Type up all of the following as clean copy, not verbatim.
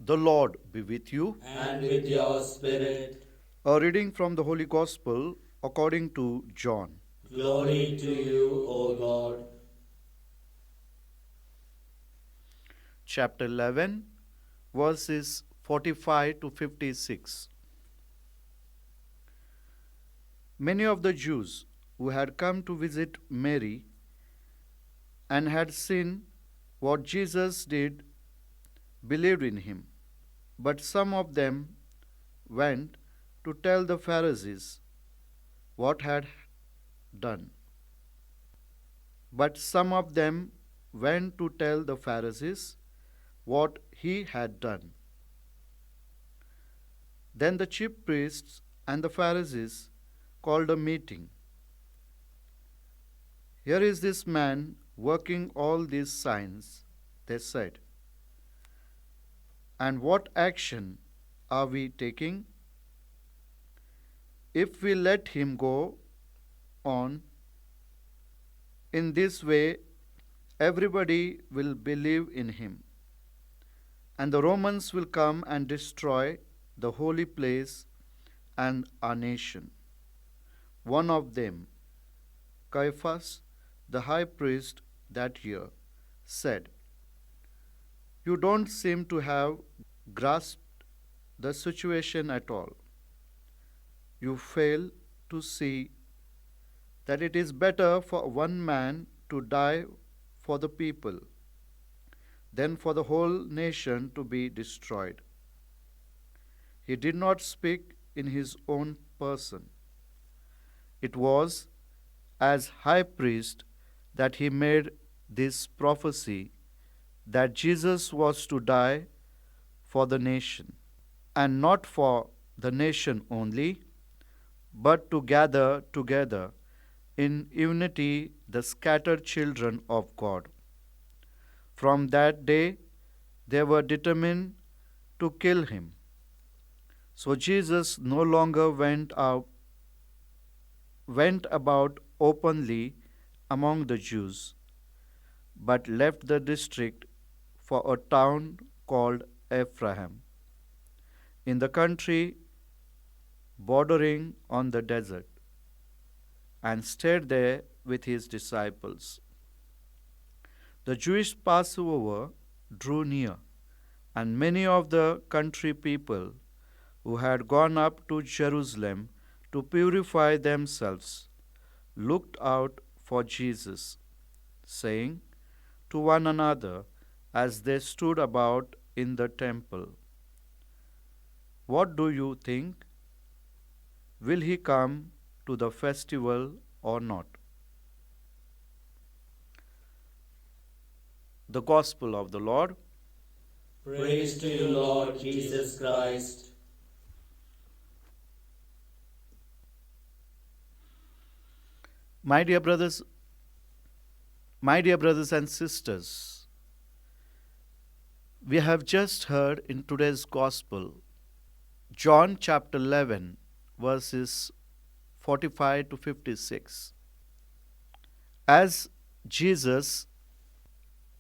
The Lord be with you. and with your spirit. A reading from the Holy Gospel according to John. Glory to you, O God. Chapter 11, verses 45 to 56. Many of the Jews who had come to visit Mary and had seen what Jesus did believed in him. But some of them went to tell the Pharisees what had done. But some of them went to tell the Pharisees what he had done. Then the chief priests and the Pharisees called a meeting. Here is this man working all these signs, they said. And what action are we taking? If we let him go on in this way, everybody will believe in him. And the Romans will come and destroy the holy place and our nation. One of them, Caiaphas, the high priest that year, said, "You don't seem to have grasped the situation at all. You fail to see that it is better for one man to die for the people than for the whole nation to be destroyed." He did not speak in his own person. It was as high priest that he made this prophecy that Jesus was to die for the nation, and not for the nation only, but to gather together in unity the scattered children of God. From that day they were determined to kill him. So Jesus no longer went about openly among the Jews, but left the district for a town called Ephraim, in the country bordering on the desert, and stayed there with his disciples. The Jewish Passover drew near, and many of the country people who had gone up to Jerusalem to purify themselves looked out for Jesus, saying to one another as they stood about in the temple, "What do you think? Will he come to the festival or not?" The Gospel of the Lord. Praise to you, Lord Jesus Christ. My dear brothers, my dear brothers and sisters, we have just heard in today's Gospel, John chapter 11, verses 45 to 56. As Jesus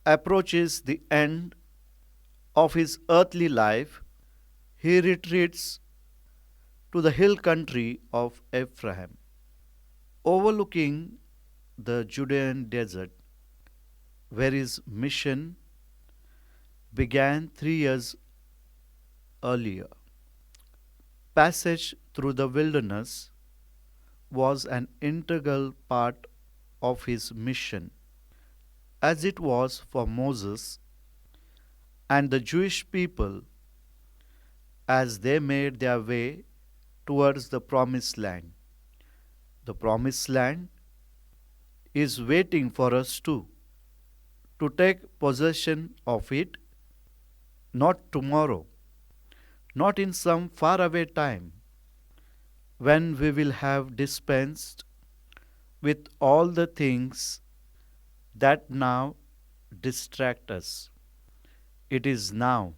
approaches the end of his earthly life, he retreats to the hill country of Ephraim, overlooking the Judean desert, where his mission began 3 years earlier. Passage through the wilderness was an integral part of his mission, as it was for Moses and the Jewish people as they made their way towards the promised land. The promised land is waiting for us too, to take possession of it, not tomorrow, not in some faraway time, when we will have dispensed with all the things that now distract us. It is now,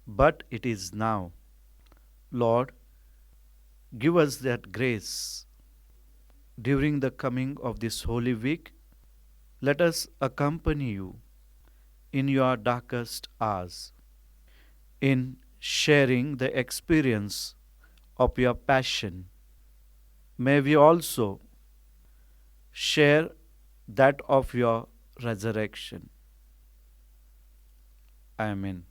but it is now. Lord, give us that grace. During the coming of this Holy Week, let us accompany you in your darkest hours. in sharing the experience of your passion. May we also share that of your resurrection. Amen.